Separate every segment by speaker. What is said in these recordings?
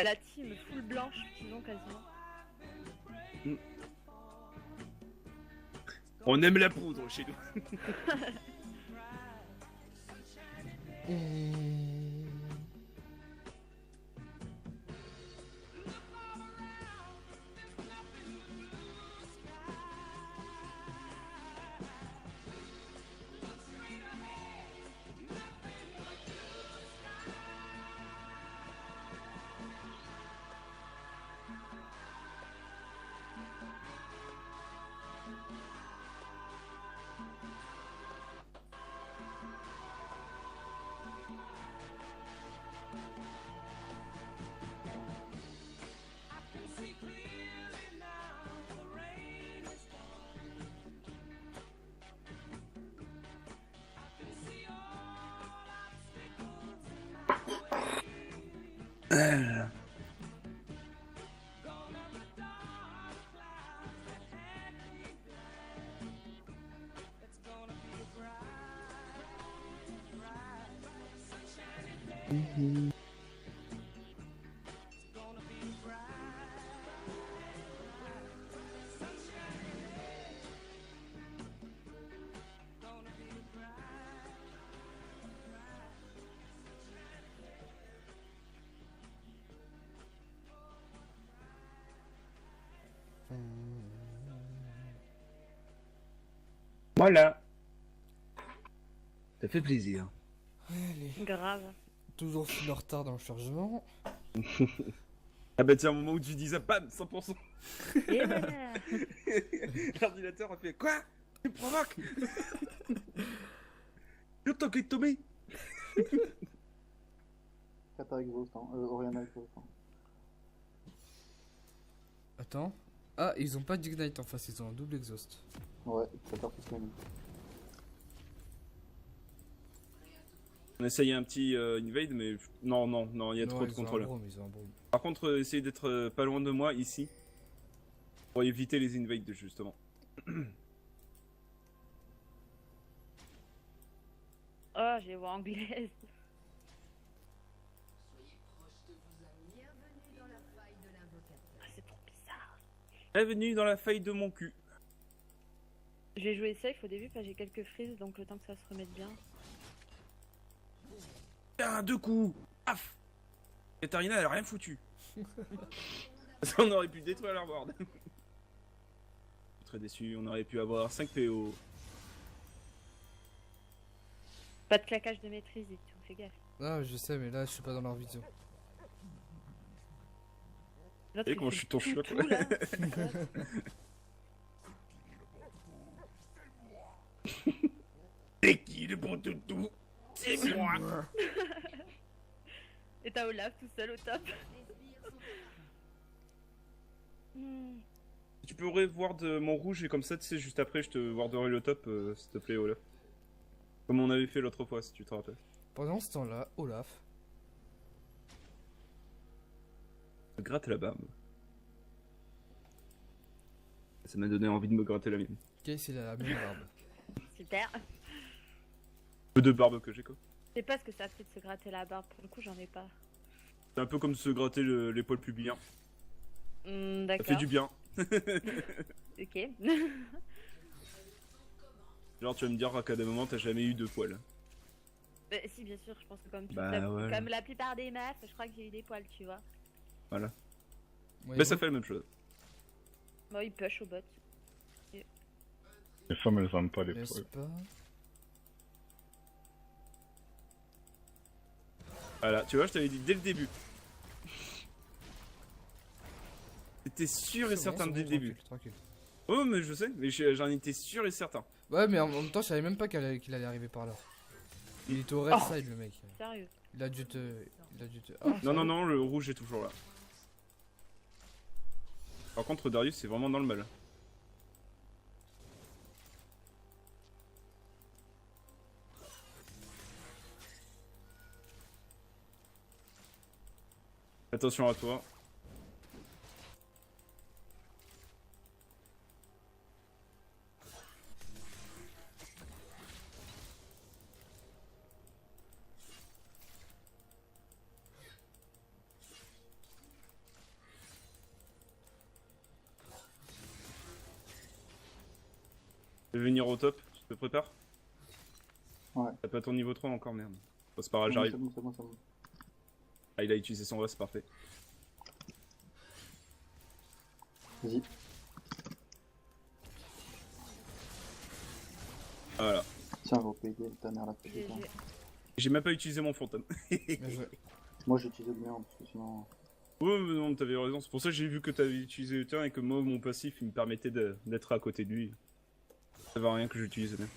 Speaker 1: La team full blanche qu'ils ont quasiment.
Speaker 2: On aime la poudre chez nous. Voilà. Ça fait plaisir.
Speaker 3: Allez,
Speaker 1: Grave.
Speaker 3: toujours full retard dans le chargement.
Speaker 2: Ah bah tiens, au moment où tu dis ça, bam, 100%.
Speaker 1: Yeah.
Speaker 2: L'ordinateur a fait quoi? Tu me provoques? Yo, t'as cliqué Tommy.
Speaker 4: Qatar exhaust, hein. Oriana exhaust. Hein.
Speaker 3: Attends. Ah, ils ont pas d'ignite en face, ils ont un double exhaust.
Speaker 4: Ouais, Qatar qui se met.
Speaker 2: On essayait un petit invade, mais non, il y a trop de contrôle.
Speaker 3: Ils ont un Brome.
Speaker 2: Par contre, essayez d'être pas loin de moi ici pour éviter les invades justement.
Speaker 1: Oh, j'ai voix anglaise. Ah, c'est trop bizarre.
Speaker 2: Bienvenue dans la faille de mon cul.
Speaker 1: Je vais jouer safe au début parce que j'ai quelques frises donc le temps que ça se remette bien.
Speaker 2: Tiens, deux coups. Paf. Katarina, elle a rien foutu. On aurait pu détruire leur board. Je suis très déçu, on aurait pu avoir 5 PO.
Speaker 1: Pas de claquage de maîtrise et tout, fais gaffe.
Speaker 3: Ah, je sais, mais là, je suis pas dans leur vision.
Speaker 1: L'autre,
Speaker 2: Et
Speaker 1: il
Speaker 2: comment
Speaker 1: fait
Speaker 2: je suis ton
Speaker 1: tout,
Speaker 2: chiotte,
Speaker 1: tout,
Speaker 2: là.
Speaker 1: là.
Speaker 2: C'est qui le bon toutou? C'est moi.
Speaker 1: Et t'as Olaf tout seul au top. Hmm.
Speaker 2: Tu peux revoir de mon rouge et comme ça, tu sais, juste après, je te warderai le top, s'il te plaît, Olaf. Comme on avait fait l'autre fois, si tu te rappelles.
Speaker 3: Pendant ce temps-là, Olaf.
Speaker 2: Gratte la barbe. Ça m'a donné envie de me gratter la mienne.
Speaker 3: Case, il a la même barbe.
Speaker 1: Super.
Speaker 2: Peu de barbe que j'ai, quoi.
Speaker 1: Je sais pas ce que ça fait de se gratter la barbe, pour le coup j'en ai pas.
Speaker 2: C'est un peu comme se gratter l'épaule pubien. Ça
Speaker 1: D'accord.
Speaker 2: fait du bien.
Speaker 1: Ok.
Speaker 2: Genre, tu vas me dire qu'à des moments, t'as jamais eu de poils.
Speaker 1: Si, bien sûr, je pense que comme,
Speaker 2: Ouais.
Speaker 1: comme la plupart des meufs, je crois que j'ai eu des poils, tu vois.
Speaker 2: Voilà.
Speaker 3: Ouais,
Speaker 2: Mais ça fait la même chose.
Speaker 1: Moi, il push au bot.
Speaker 5: Les femmes, elles aiment pas les
Speaker 3: N'est-ce
Speaker 5: poils.
Speaker 3: pas?
Speaker 2: Voilà, tu vois, je t'avais dit dès le début. J'étais sûr et
Speaker 3: C'est
Speaker 2: certain
Speaker 3: bon,
Speaker 2: dès le début.
Speaker 3: tranquille.
Speaker 2: Oh, mais je sais, mais j'en étais sûr et certain.
Speaker 3: Ouais, mais en même temps, je savais même pas qu'il allait arriver par là. Il était au red side, le mec.
Speaker 1: Sérieux.
Speaker 3: Il a dû te. Ah,
Speaker 2: Non, le rouge est toujours là. Par contre, Darius, c'est vraiment dans le mal. Attention à toi. Je vais venir au top, tu te prépares?
Speaker 4: Ouais.
Speaker 2: T'as pas ton niveau 3 encore, merde. Bon, c'est pas grave,
Speaker 4: C'est
Speaker 2: j'arrive.
Speaker 4: bon, c'est bon, c'est bon.
Speaker 2: Ah, il a utilisé son reste, parfait.
Speaker 4: Vas-y.
Speaker 2: Voilà.
Speaker 4: Tiens, je vais payer ta mère la pute.
Speaker 1: GG.
Speaker 2: J'ai même pas utilisé mon fantôme.
Speaker 3: Bien joué.
Speaker 4: Moi j'ai utilisé le mien parce que sinon.
Speaker 2: Ouais, mais non, t'avais raison. C'est pour ça que j'ai vu que t'avais utilisé le tien et que moi, mon passif, il me permettait d'être à côté de lui. Ça va rien que j'utilise bien.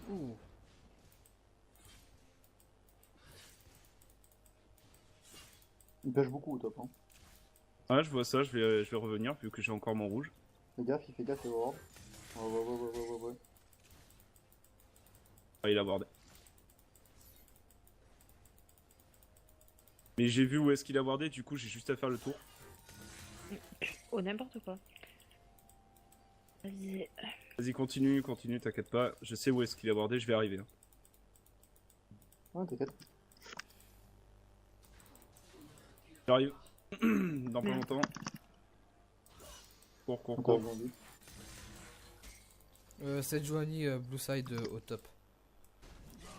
Speaker 3: Ouh.
Speaker 4: Il pêche beaucoup au top. Hein.
Speaker 2: Ouais, je vois ça, je vais revenir vu que j'ai encore mon rouge.
Speaker 4: Fais gaffe, il fait gaffe au hors. Ouais.
Speaker 2: Ah, il a wardé. Mais j'ai vu où est-ce qu'il a wardé, du coup j'ai juste à faire le tour.
Speaker 1: Oh, n'importe quoi. Vas-y.
Speaker 2: Vas-y, continue, t'inquiète pas. Je sais où est-ce qu'il a wardé, je vais arriver. Hein.
Speaker 4: Ouais, t'inquiète.
Speaker 2: J'arrive. Dans pas
Speaker 1: Merde.
Speaker 2: longtemps. Cours.
Speaker 4: Encore aujourd'hui.
Speaker 3: Sejuani Blue Side au top.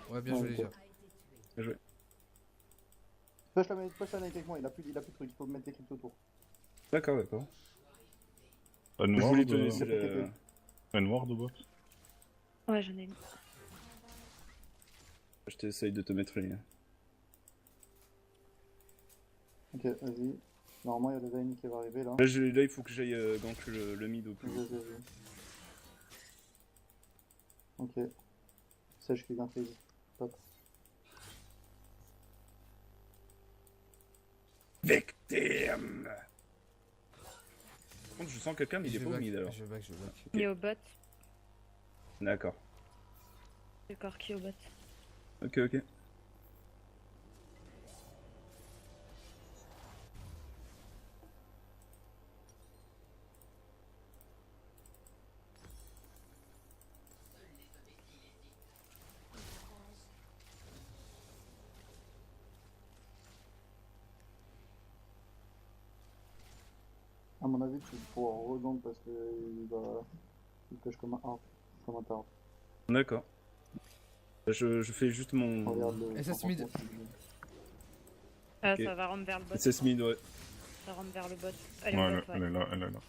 Speaker 3: Ouais, bien
Speaker 4: Ouais,
Speaker 3: joué les
Speaker 4: ok.
Speaker 3: gars.
Speaker 2: Bien joué.
Speaker 4: Push la manette avec moi, il a plus de trucs, il faut mettre des clips autour.
Speaker 2: D'accord.
Speaker 5: Un
Speaker 2: Je
Speaker 5: noir
Speaker 2: voulais te
Speaker 5: de...
Speaker 2: laisser le...
Speaker 5: Un noir de bot.
Speaker 1: Ouais, j'en ai une.
Speaker 2: Je t'essaye de te mettre les...
Speaker 4: Ok, vas-y. Normalement, il y a le Zayn qui va arriver là.
Speaker 2: Là, il faut que j'aille gank le mid au plus vite.
Speaker 4: Vas-y. Ok. Sèche qui vient freeze. Top.
Speaker 2: Victime. Par contre, je sens quelqu'un, mais il est
Speaker 3: Je
Speaker 2: pas au
Speaker 3: back,
Speaker 2: mid alors.
Speaker 3: je back.
Speaker 1: Il est au bot.
Speaker 2: D'accord.
Speaker 1: Le corps qui est au bot.
Speaker 2: Ok.
Speaker 4: À mon avis, tu pourras regank parce que il pêche comme un harp, comme un tard.
Speaker 2: D'accord. Je fais juste mon...
Speaker 4: Regarde le.
Speaker 3: Et ça se mid.
Speaker 1: Ah,
Speaker 2: Ok.
Speaker 1: ça va rendre vers le bot.
Speaker 2: SS mid, ouais.
Speaker 1: Ça rentre vers le bot. Allez,
Speaker 5: Ouais,
Speaker 1: on
Speaker 5: elle,
Speaker 1: bot,
Speaker 5: elle est là, elle est là.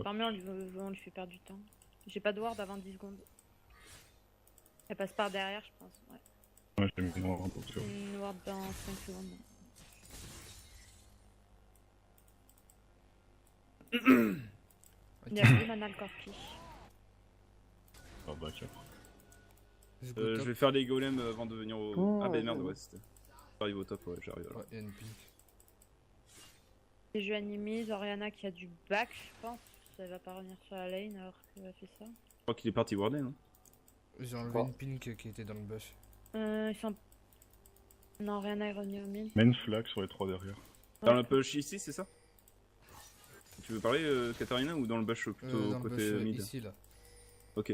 Speaker 1: Tant mieux, on lui fait perdre du temps. J'ai pas de ward avant 10 secondes. Elle passe par derrière, je pense. Ouais.
Speaker 5: Ouais, j'ai mis noir en sûr.
Speaker 1: Une ward dans 5 secondes. Il y a plus mana le corpi.
Speaker 5: Ah bah tiens.
Speaker 3: Je go
Speaker 2: Je
Speaker 3: top.
Speaker 2: vais faire les golems avant de venir au...
Speaker 4: Oh,
Speaker 2: ah bah
Speaker 4: ouais,
Speaker 2: merde,
Speaker 4: ouais.
Speaker 2: ouais, c'était... J'arrive au top, ouais, j'arrive alors.
Speaker 3: Ouais, il y a une pink.
Speaker 1: Les jeux animés, Oriana qui a du back, je pense. Elle va pas revenir sur la lane alors qu'elle a fait ça.
Speaker 2: Je crois qu'il est parti warder, non?
Speaker 3: J'ai enlevé
Speaker 4: Quoi
Speaker 3: une pink qui était dans le bush.
Speaker 1: Ils sont... Non, Oriana est revenue au mid.
Speaker 5: Main flag sur les 3 derrière.
Speaker 2: Dans
Speaker 1: Ouais.
Speaker 2: le push ici, c'est ça? Tu veux parler, Katarina, ou dans le bush plutôt
Speaker 3: Dans le
Speaker 2: côté
Speaker 3: bush
Speaker 2: mid?
Speaker 3: ici là.
Speaker 2: Ok.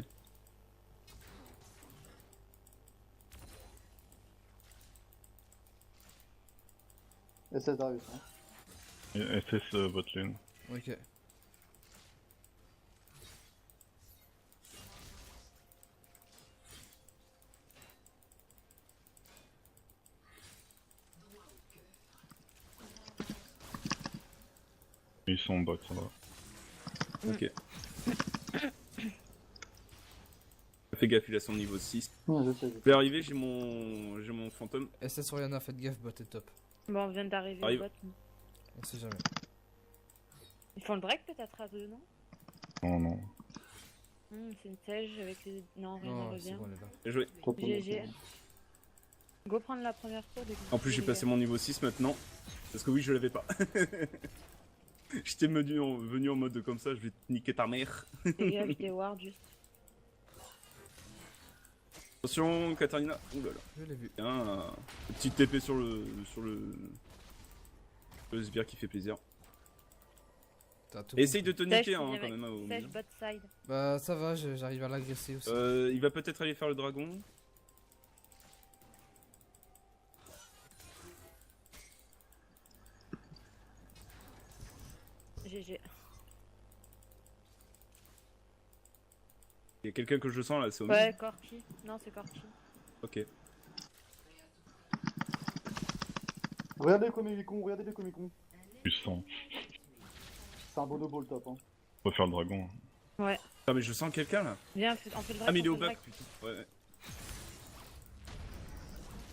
Speaker 4: SS Darius. Hein.
Speaker 5: Et SS bot lane.
Speaker 3: Ok.
Speaker 5: Ils sont en bot, ça va.
Speaker 2: Ok. Fais gaffe, il a son niveau 6.
Speaker 4: Ouais, je sais.
Speaker 2: Je vais arriver, j'ai mon fantôme.
Speaker 3: SS Oriana, faites gaffe, bot est top.
Speaker 1: Bon, on vient d'arriver au
Speaker 2: Arrive.
Speaker 1: bot.
Speaker 3: On sait jamais.
Speaker 1: Ils font le break peut-être à deux, non?
Speaker 5: Non.
Speaker 1: C'est une sèche avec les... Non, rien ne
Speaker 3: Non, c'est
Speaker 1: revient.
Speaker 3: bon, elle est là.
Speaker 2: Bien joué.
Speaker 4: Trop peu,
Speaker 1: GG. Go prendre la première tour dès que vous
Speaker 2: En plus, j'ai
Speaker 1: pouvez,
Speaker 2: passé mon niveau 6 maintenant. Parce que oui, je l'avais pas. J'étais venu en mode comme ça, je vais te niquer ta mère.
Speaker 1: Dégage des wards juste.
Speaker 2: Attention, Katarina. Ouh là là.
Speaker 3: Je l'ai vu.
Speaker 2: Un petit TP sur le sbire qui fait plaisir.
Speaker 3: T'as tout
Speaker 2: Essaye de te
Speaker 1: Sèche,
Speaker 2: niquer hein,
Speaker 1: il
Speaker 2: quand
Speaker 1: vient
Speaker 2: même au
Speaker 1: Sèche,
Speaker 2: milieu.
Speaker 1: bot side.
Speaker 3: Bah ça va, j'arrive à l'agresser aussi.
Speaker 2: Il va peut-être aller faire le dragon.
Speaker 1: GG.
Speaker 2: Il y a quelqu'un que je sens là, c'est au
Speaker 1: Ouais, Corki. Non, c'est Corki.
Speaker 2: Ok.
Speaker 4: Regardez comme il est con, regardez comme il est con.
Speaker 5: Tu sens.
Speaker 4: C'est un bonobo le top. Hein.
Speaker 5: On va faire le dragon.
Speaker 1: Ouais.
Speaker 2: Ah mais je sens quelqu'un là.
Speaker 1: Viens, on fait le dragon.
Speaker 2: Ah mais il est
Speaker 1: on
Speaker 2: au
Speaker 1: fait le
Speaker 2: bac putain. Ouais.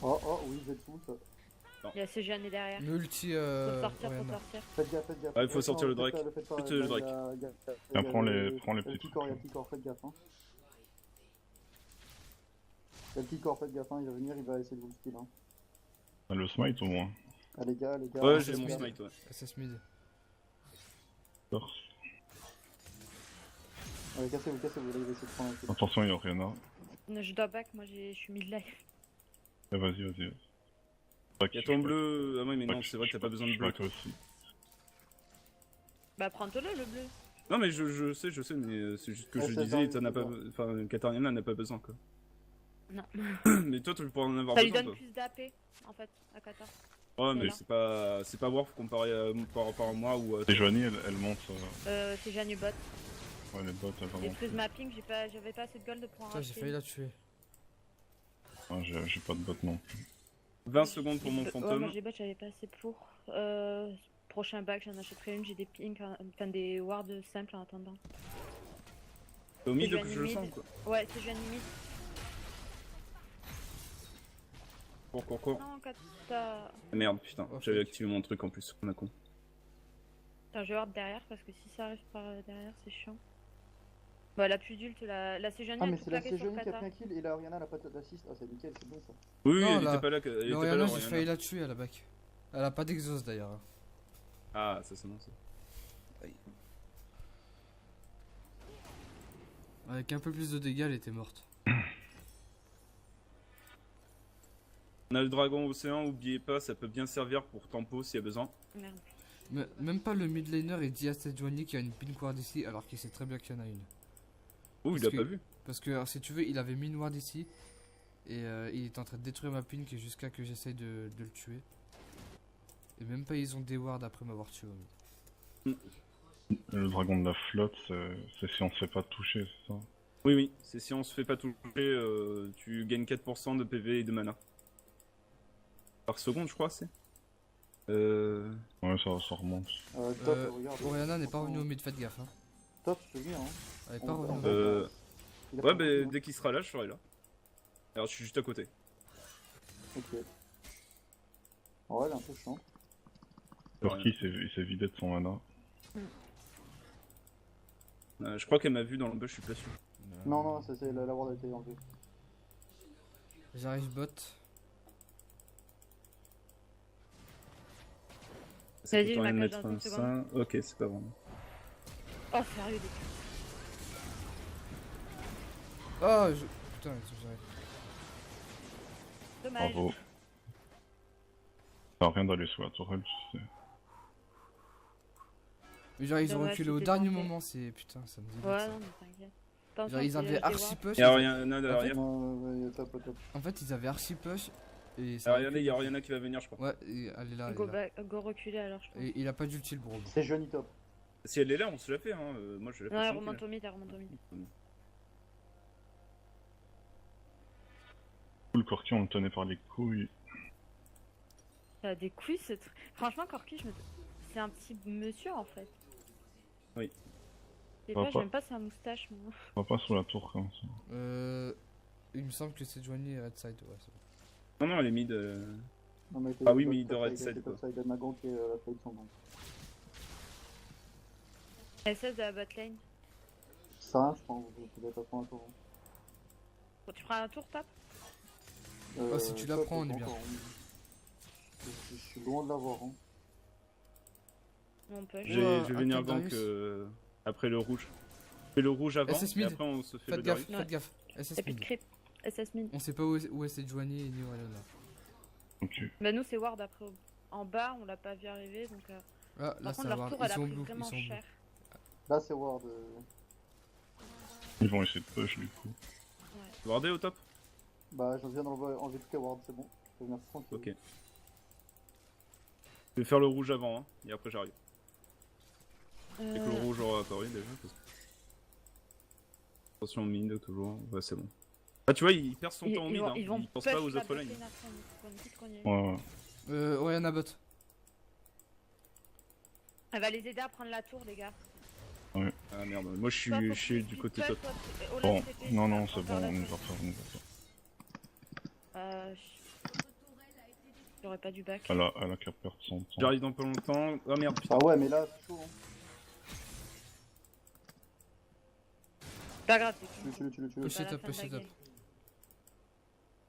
Speaker 4: Oh, oui, vous êtes fous, ça.
Speaker 1: dragon. Il y a Sejuani derrière.
Speaker 3: Le ulti,
Speaker 1: Faut sortir, faut
Speaker 3: Orianna.
Speaker 1: sortir.
Speaker 4: Faites gaffe, faites gaffe.
Speaker 2: Ouais, il faut sortir le
Speaker 4: faites
Speaker 2: Drake.
Speaker 4: pas, le faites pas,
Speaker 2: Faites le
Speaker 4: là,
Speaker 2: Drake.
Speaker 5: Tiens, prends les
Speaker 4: il y a le
Speaker 5: petits
Speaker 4: petit corps, il y a
Speaker 5: trucs.
Speaker 4: le petit corps, faites gaffe. Hein. Il y a le petit corps, faites gaffe, hein. Il va venir, il va essayer de vous le steal. Hein.
Speaker 5: T'as le smite au moins.
Speaker 4: Ah, les gars.
Speaker 2: Ouais, j'ai
Speaker 4: les
Speaker 2: mon
Speaker 4: gars.
Speaker 2: smite, ouais.
Speaker 3: SS mid.
Speaker 5: Force.
Speaker 4: Allez, cassez-vous, là, il va essayer de prendre un coup.
Speaker 5: Attention, il y a Orianna.
Speaker 1: Je dois back, moi je suis mid-life.
Speaker 5: Eh, vas-y.
Speaker 2: Il y a ton bleu. Ah oui mais non, c'est vrai que t'as pas besoin de bleu.
Speaker 5: Je aussi.
Speaker 1: Bah prends-le le bleu.
Speaker 2: Non mais je sais, mais c'est juste que
Speaker 4: Ouais,
Speaker 2: je
Speaker 4: c'est
Speaker 2: disais,
Speaker 4: ça,
Speaker 2: t'en as
Speaker 4: c'est
Speaker 2: pas...
Speaker 4: ça.
Speaker 2: Enfin, Katarina n'a pas besoin quoi.
Speaker 1: Non.
Speaker 2: Mais toi tu pourrais en avoir
Speaker 1: Ça lui
Speaker 2: besoin
Speaker 1: donne
Speaker 2: toi.
Speaker 1: plus d'AP en fait, à Qatar.
Speaker 2: Ouais mais
Speaker 1: Voilà.
Speaker 2: c'est pas Worf comparé par rapport à moi ou à...
Speaker 5: Et Joanie, elle monte.
Speaker 1: C'est Jeanne bot.
Speaker 5: Ouais, les bottes, elle va
Speaker 1: J'ai
Speaker 5: monter.
Speaker 1: freeze mapping, j'avais pas assez de gold pour en
Speaker 3: Putain, j'ai
Speaker 1: racheter.
Speaker 3: failli la tuer.
Speaker 5: Ah, j'ai pas de bottes non plus.
Speaker 2: 20 secondes pour mon
Speaker 1: Ouais,
Speaker 2: fantôme.
Speaker 1: moi j'ai bot, j'avais pas assez pour. Prochain back, j'en achèterai une, j'ai des pings, enfin des wards simples en attendant.
Speaker 2: C'est au mid
Speaker 1: C'est
Speaker 2: que je le
Speaker 1: mid.
Speaker 2: sens quoi.
Speaker 1: Ouais, c'est Jeanne mid.
Speaker 2: Cours.
Speaker 1: Non, Qatar.
Speaker 2: Ah, merde putain,
Speaker 3: Oh,
Speaker 2: j'avais
Speaker 3: fuck.
Speaker 2: activé mon truc en plus, on a con.
Speaker 1: Attends, je vais ward derrière parce que si ça arrive par derrière, c'est chiant. Bah, la plus d'ult, la Sejuani
Speaker 4: Ah,
Speaker 1: elle
Speaker 4: mais
Speaker 1: tout
Speaker 4: c'est la
Speaker 1: claqué sur
Speaker 4: Sejuani qui a
Speaker 1: Qatar.
Speaker 4: pris un kill et la Orianna elle a pas d'assist. Ah, c'est nickel, c'est bon ça.
Speaker 2: Oui,
Speaker 3: Non,
Speaker 2: elle
Speaker 3: là-
Speaker 2: était pas là, elle était
Speaker 3: Mais
Speaker 2: pas
Speaker 3: Orianna,
Speaker 2: là,
Speaker 3: j'ai
Speaker 2: Orianna.
Speaker 3: failli la tuer à la back. Elle a pas d'exhaust d'ailleurs.
Speaker 2: Ah, ça c'est bon ça.
Speaker 3: Avec un peu plus de dégâts, elle était morte.
Speaker 2: On a le dragon océan, oubliez pas, ça peut bien servir pour tempo s'il y a besoin.
Speaker 1: Merde.
Speaker 3: Mais même pas le mid laner et dit à Sejuani qu'il y a une pin ward ici alors qu'il sait très bien qu'il y en a une.
Speaker 2: Oh, il
Speaker 3: Parce
Speaker 2: a
Speaker 3: que-
Speaker 2: pas vu.
Speaker 3: Parce que alors, si tu veux, il avait mis une ward ici et il est en train de détruire ma pin jusqu'à que j'essaye de le tuer. Et même pas ils ont des wards après m'avoir tué. au mid.
Speaker 5: Le dragon de la flotte, c'est si on se fait pas toucher, c'est ça.
Speaker 2: Oui, c'est si on se fait pas toucher, tu gagnes 4% de PV et de mana. Par seconde, je crois, c'est.
Speaker 5: Ouais, ça remonte.
Speaker 4: Top, regarde.
Speaker 3: Orianna n'est pas revenue au mid, faites gaffe. Hein.
Speaker 4: Top, je te dis, hein.
Speaker 3: Elle est pas
Speaker 4: On-
Speaker 3: revenue au
Speaker 4: on-
Speaker 3: mid.
Speaker 4: Il a
Speaker 2: Ouais,
Speaker 4: pas
Speaker 2: bah
Speaker 4: compris, hein.
Speaker 2: dès qu'il sera là, je serai là. Alors, je suis juste à côté.
Speaker 4: Ok. Ouais, elle est un peu chiante.
Speaker 5: Corki, il s'est vidé de son mana.
Speaker 2: Je crois qu'elle m'a vu dans le bush, je suis pas sûr.
Speaker 4: Non, c'est la ward a été enlevée.
Speaker 3: J'arrive bot.
Speaker 2: Ça
Speaker 1: Vas-y,
Speaker 2: coûte rien de
Speaker 1: je
Speaker 2: mettre
Speaker 1: m'accroche dans
Speaker 2: un
Speaker 1: une
Speaker 2: sein. Ok, c'est pas vraiment.
Speaker 1: Oh, sérieux, des
Speaker 3: Oh, putain, j'arrive.
Speaker 1: dommage.
Speaker 5: Bravo. Ça sert à rien d'aller sous la tourelle, tu sais.
Speaker 3: Mais genre ils ont
Speaker 1: Dommage,
Speaker 3: reculé au
Speaker 1: c'était
Speaker 3: dernier
Speaker 1: tenté.
Speaker 3: moment, c'est putain, ça me dit.
Speaker 1: Ouais, non, mais t'inquiète. Attention,
Speaker 3: Genre ils
Speaker 1: c'est
Speaker 3: avaient
Speaker 1: des
Speaker 3: archi
Speaker 1: wards.
Speaker 3: push.
Speaker 2: Y'a Oriana derrière.
Speaker 4: Ouais, top.
Speaker 3: En fait ils avaient archi push et ça.
Speaker 2: Alors, regardez, y'a Oriana qui va venir, je crois.
Speaker 3: Ouais, et elle est là. Elle
Speaker 1: Go,
Speaker 3: est là.
Speaker 1: go reculer alors, je pense.
Speaker 3: Et il a pas d'ulti le bro.
Speaker 4: C'est Johnny top.
Speaker 2: Si elle est là, on se la fait, hein. Moi, je la fais.
Speaker 1: Non, elle
Speaker 2: tranquille.
Speaker 1: remonte au mid, elle remonte au mid.
Speaker 5: Le Corki, on le tenait par les couilles.
Speaker 1: Ça a des couilles, ce truc. Franchement, Corki, c'est un petit monsieur en fait.
Speaker 2: Oui.
Speaker 1: Je sais
Speaker 5: Va
Speaker 1: pas,
Speaker 5: pas.
Speaker 1: j'aime pas sa moustache, moi.
Speaker 5: On va pas sous la tour comme ça.
Speaker 3: Il me semble que c'est Johnny et Red Side, ouais, c'est bon.
Speaker 2: Non, elle est mid.
Speaker 4: Non, mais
Speaker 2: Ah oui, mais il devrait être
Speaker 4: top
Speaker 2: side, quoi.
Speaker 4: side, il y a Magon qui est la faille de son gang.
Speaker 1: SS de la bot lane.
Speaker 4: Ça, je pense, vous devez pas prendre un tour.
Speaker 1: Bon, tu prends un tour, top?
Speaker 3: Si tu la
Speaker 4: top,
Speaker 3: prends, on est bien.
Speaker 4: encore, hein. Je suis loin de l'avoir. Hein.
Speaker 1: On peut.
Speaker 2: Je
Speaker 3: Ouais,
Speaker 2: vais venir
Speaker 3: attends,
Speaker 2: gank
Speaker 3: Darius.
Speaker 2: après le rouge. Je fais le rouge avant,
Speaker 3: SS
Speaker 2: et
Speaker 3: mid.
Speaker 2: après on se fait
Speaker 3: Faites
Speaker 2: le
Speaker 3: gaffe,
Speaker 2: Darius.
Speaker 3: faites gaffe. SS
Speaker 1: Y'a plus de
Speaker 3: mid.
Speaker 1: creep. SS mid.
Speaker 3: On sait pas où est Sejuani ni Oriana.
Speaker 5: Ok.
Speaker 1: Bah nous c'est ward après. En bas on l'a pas vu arriver donc.
Speaker 3: Ah, là
Speaker 1: Par
Speaker 3: ça
Speaker 1: contre
Speaker 3: va.
Speaker 1: leur tour
Speaker 3: Ils
Speaker 1: elle a
Speaker 3: sont
Speaker 1: pris
Speaker 3: blue, ils
Speaker 1: vraiment
Speaker 3: sont blue.
Speaker 1: cher.
Speaker 4: Là, c'est Ward.
Speaker 5: Ils vont essayer de push du coup.
Speaker 2: Wardé au top.
Speaker 4: Bah, je viens d'enlever tout les Ward, c'est bon. Je vais venir tranquille.
Speaker 2: Ok. Je vais faire le rouge avant, hein, et après j'arrive. Et que le rouge aura apparu déjà. Parce que... Attention mid toujours, ouais c'est bon. Ah tu vois, il perd son temps en mid, hein.
Speaker 1: Ils vont
Speaker 2: Il pense pas
Speaker 1: push
Speaker 2: aux
Speaker 1: la
Speaker 2: autres lanes.
Speaker 1: botlane après, donc faut vite qu'on y aille.
Speaker 5: Ouais, ouais.
Speaker 3: Oriana bot.
Speaker 1: Elle va les aider à prendre la tour les gars.
Speaker 2: Ah merde, moi je
Speaker 1: Toi, faut
Speaker 2: suis
Speaker 1: que tu
Speaker 2: du
Speaker 1: vite
Speaker 2: côté
Speaker 1: push,
Speaker 2: top.
Speaker 1: toi, Olaf,
Speaker 5: Bon,
Speaker 1: TP,
Speaker 5: non,
Speaker 1: ça
Speaker 5: non,
Speaker 1: va
Speaker 5: c'est
Speaker 1: prendre
Speaker 5: bon,
Speaker 1: la
Speaker 5: on y
Speaker 1: tour.
Speaker 5: va pas, on y va pas.
Speaker 1: J'aurais pas dû back.
Speaker 5: Elle a qu'à perdre son temps.
Speaker 2: J'arrive dans pas longtemps. Oh merde, putain.
Speaker 4: Ah ouais, mais là, c'est chaud. Hein.
Speaker 1: Pas grave, c'est
Speaker 4: Tu le.
Speaker 3: Push
Speaker 1: pas
Speaker 3: it
Speaker 1: la
Speaker 3: up,
Speaker 1: fin de
Speaker 3: push
Speaker 1: la
Speaker 3: it up.
Speaker 1: game.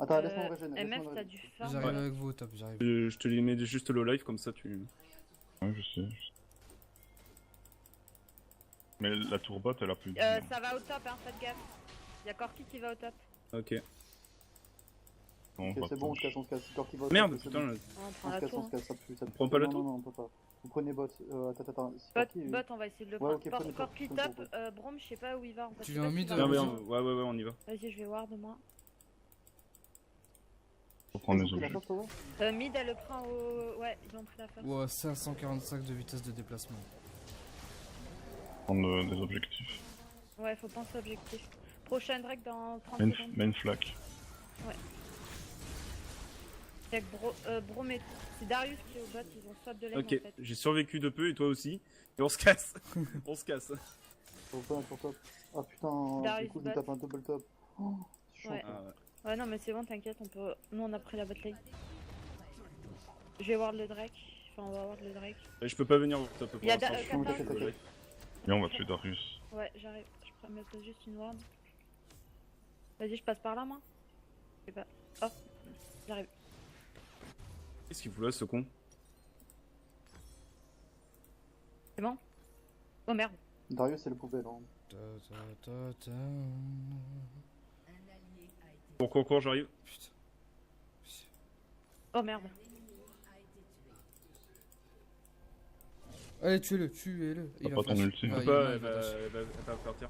Speaker 4: Attends, laisse-moi me régénérer.
Speaker 1: MF t'as du farm.
Speaker 3: J'arrive
Speaker 2: Ouais.
Speaker 3: avec vous au top, j'arrive.
Speaker 2: Je te les mets juste low life comme ça tu.
Speaker 5: Ouais, je sais. Mais la tour bot, elle a plus de vie, hein.
Speaker 1: Ça va au top hein, faites gaffe. Y'a Corki qui va au top.
Speaker 2: Ok.
Speaker 5: Non, on
Speaker 4: Ok,
Speaker 5: va
Speaker 4: c'est bon, on
Speaker 5: push.
Speaker 4: se casse, on se casse. Corps qui va.
Speaker 2: Merde,
Speaker 4: c'est
Speaker 2: putain.
Speaker 4: bon.
Speaker 1: On
Speaker 4: On
Speaker 1: prend
Speaker 4: se
Speaker 1: la
Speaker 4: casse,
Speaker 1: tour.
Speaker 4: on se casse, ça pue, ça pue.
Speaker 2: prend pas la
Speaker 4: Non,
Speaker 2: tour
Speaker 4: non, on peut pas. Vous prenez bot. Attends. C'est
Speaker 1: Bot,
Speaker 4: Corki,
Speaker 1: bot, on va essayer de le
Speaker 4: Ouais,
Speaker 1: prendre.
Speaker 4: ok, prenez
Speaker 1: Corki
Speaker 4: tour,
Speaker 1: top,
Speaker 4: prenez tour.
Speaker 1: Brom, je sais pas où il va en fait.
Speaker 3: Tu
Speaker 1: Je sais
Speaker 3: viens
Speaker 1: pas
Speaker 3: en
Speaker 1: s'il
Speaker 3: mid,
Speaker 1: va
Speaker 2: Non
Speaker 1: au
Speaker 2: mais
Speaker 1: top.
Speaker 2: ouais, on y va.
Speaker 1: Vas-y, je vais ward moi.
Speaker 5: Faut prendre les
Speaker 4: Ils ont pris la
Speaker 5: objets.
Speaker 4: force, toi
Speaker 1: Mid, elle le prend au. Ouais, ils ont pris la face.
Speaker 3: Wow, 545 de vitesse de déplacement.
Speaker 5: Prendre des objectifs.
Speaker 1: Ouais, faut penser objectif. Prochain Drake dans 30
Speaker 5: Main,
Speaker 1: secondes.
Speaker 5: main flack.
Speaker 1: Avec Brom et. C'est Darius qui est au bot, ils ont swap de lane
Speaker 2: Ok,
Speaker 1: en fait.
Speaker 2: j'ai survécu de peu et toi aussi. Et on se casse. On se casse.
Speaker 4: Faut pas sur top. Ah putain,
Speaker 1: Darius
Speaker 4: du coup,
Speaker 1: bot.
Speaker 4: il tape un double top. Oh, c'est chaud.
Speaker 1: Ouais.
Speaker 2: Ah, ouais.
Speaker 1: Ouais, non, mais c'est bon, t'inquiète, on peut. Nous on a pris la bot lane. Je vais ward le Drake. Enfin, on va ward le Drake.
Speaker 2: Et je peux pas venir au top pour
Speaker 1: Il y a
Speaker 2: l'instant.
Speaker 1: Da-
Speaker 2: je suis au
Speaker 1: Kata.
Speaker 2: top, je vais-
Speaker 5: Et on va tuer Darius.
Speaker 1: Ouais, j'arrive. Je prends me pose juste une ward. Vas-y, je passe par là, moi. Je sais pas. Oh, j'arrive.
Speaker 2: Qu'est-ce qu'il fout là ce con?
Speaker 1: C'est bon? Oh merde.
Speaker 4: Darius, c'est le poubelle. Hein.
Speaker 3: Ta, ta, ta, ta.
Speaker 2: Cours, j'arrive.
Speaker 3: Putain.
Speaker 1: Oh merde.
Speaker 3: Allez, tuez-le.
Speaker 5: T'as
Speaker 3: Il
Speaker 5: pas
Speaker 3: a
Speaker 5: ton
Speaker 3: flash.
Speaker 5: ulti.
Speaker 3: Ouais,
Speaker 2: Elle
Speaker 3: il-
Speaker 2: va,
Speaker 3: non,
Speaker 2: elle
Speaker 3: il va
Speaker 2: va,
Speaker 3: dash.
Speaker 2: elle va partir.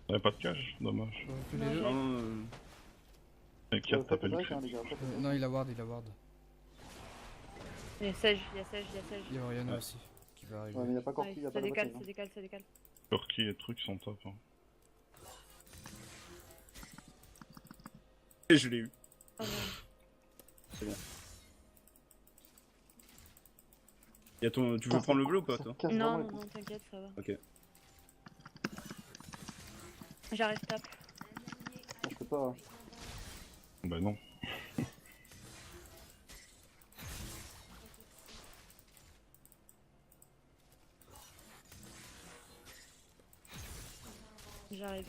Speaker 5: Y'avait pas de cage, dommage.
Speaker 3: Reculez-le.
Speaker 1: Non,
Speaker 2: Non,
Speaker 5: Et qui a tapé
Speaker 4: Faites
Speaker 5: le
Speaker 4: Drake,
Speaker 5: crit.
Speaker 4: hein, les gars. faites Drake.
Speaker 3: Non, il a ward.
Speaker 1: Il y a Sage.
Speaker 3: Il y a Oriana
Speaker 2: Ouais.
Speaker 3: aussi qui va arriver.
Speaker 4: Ouais, mais y'a pas Corki,
Speaker 1: Ouais,
Speaker 4: y'a
Speaker 1: ça
Speaker 4: pas de
Speaker 1: décale,
Speaker 4: bataille.
Speaker 1: ça décale.
Speaker 5: Turkey et trucs sont top. Hein.
Speaker 2: et je l'ai eu.
Speaker 1: Oh non.
Speaker 2: Y a ton... Tu veux prendre le bleu ou pas toi?
Speaker 4: Ça casse
Speaker 1: Non,
Speaker 4: vraiment les
Speaker 1: non,
Speaker 4: couilles.
Speaker 1: non, t'inquiète, ça va.
Speaker 2: Ok.
Speaker 1: J'arrive top.
Speaker 4: Je peux pas.
Speaker 5: Bah non.
Speaker 1: J'arrive.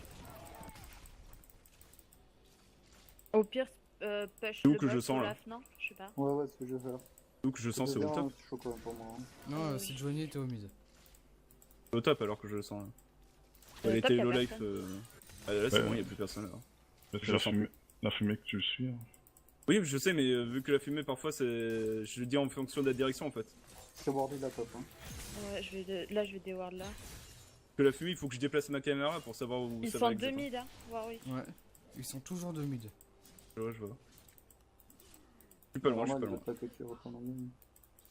Speaker 1: Au pire, push
Speaker 2: C'est où
Speaker 1: le
Speaker 2: que je
Speaker 1: bot
Speaker 2: sens, là
Speaker 1: Olaf, non? Je sais pas.
Speaker 4: Ouais, c'est ce que je vais faire.
Speaker 2: Donc je sens c'est au
Speaker 4: bien,
Speaker 2: top.
Speaker 4: C'est chaud quand même pour moi. hein.
Speaker 3: Non,
Speaker 1: oui.
Speaker 3: Sejuani était au mid.
Speaker 2: Au top alors que je le sens là.
Speaker 1: Au
Speaker 2: Elle
Speaker 1: top,
Speaker 2: était
Speaker 1: y a
Speaker 2: low life.
Speaker 1: personne.
Speaker 2: Ah, là c'est
Speaker 5: Ouais.
Speaker 2: bon, y'a plus personne là.
Speaker 5: C'est
Speaker 2: Je
Speaker 5: la
Speaker 2: sens
Speaker 5: fumée, la fumée que tu suis. Hein.
Speaker 2: Oui, je sais, mais vu que la fumée parfois c'est. Je le dis en fonction de la direction en fait.
Speaker 4: C'est wardé de la top. Hein.
Speaker 1: Ouais, là, je vais déward là.
Speaker 2: Que la fumée, il faut que je déplace ma caméra pour savoir où
Speaker 1: Ils
Speaker 2: ça
Speaker 1: sont
Speaker 2: va
Speaker 1: deux
Speaker 2: exactement.
Speaker 1: mid, hein. Warwick.
Speaker 3: Ouais. Ils sont toujours de mid.
Speaker 2: Je vois. Je suis pas loin, je suis pas
Speaker 4: Normal,
Speaker 2: loin.
Speaker 4: il va que tu reprends en ligne.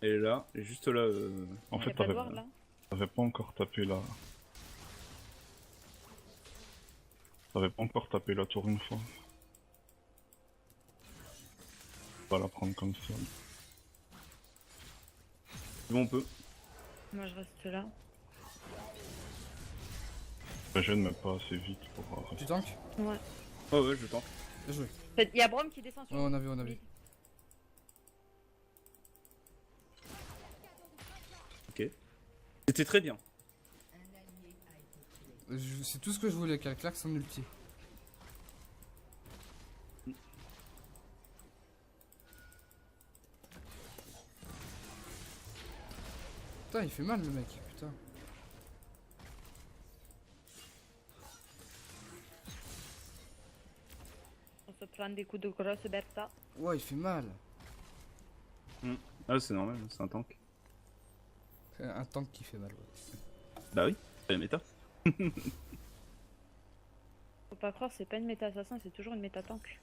Speaker 2: Elle est là, elle est juste là.
Speaker 5: En
Speaker 1: Y'a
Speaker 5: fait,
Speaker 1: pas de ward là.
Speaker 5: t'avais pas encore tapé la. T'avais pas encore tapé la tour une fois. On va la prendre comme ça.
Speaker 2: Bon, on peut.
Speaker 1: Moi, je reste là.
Speaker 5: Le jeu ne met pas assez vite pour
Speaker 3: Tu
Speaker 5: rester.
Speaker 3: tankes?
Speaker 1: Ouais.
Speaker 2: Ouais, je tente.
Speaker 3: Bien joué.
Speaker 1: Y'a Brom qui descend sur
Speaker 3: Ouais, on a vu.
Speaker 1: mid.
Speaker 2: Ok. C'était très bien.
Speaker 3: C'est tout ce que je voulais, qu'elle claque son ulti. Putain, il fait mal le mec, putain.
Speaker 1: fan des coups de grosse Bertha.
Speaker 3: Ouais, il fait mal.
Speaker 2: Ah, c'est normal, c'est un tank.
Speaker 3: C'est un tank qui fait mal. Ouais.
Speaker 2: Bah oui, c'est la méta.
Speaker 1: Faut pas croire, c'est pas une méta assassin, c'est toujours une méta tank.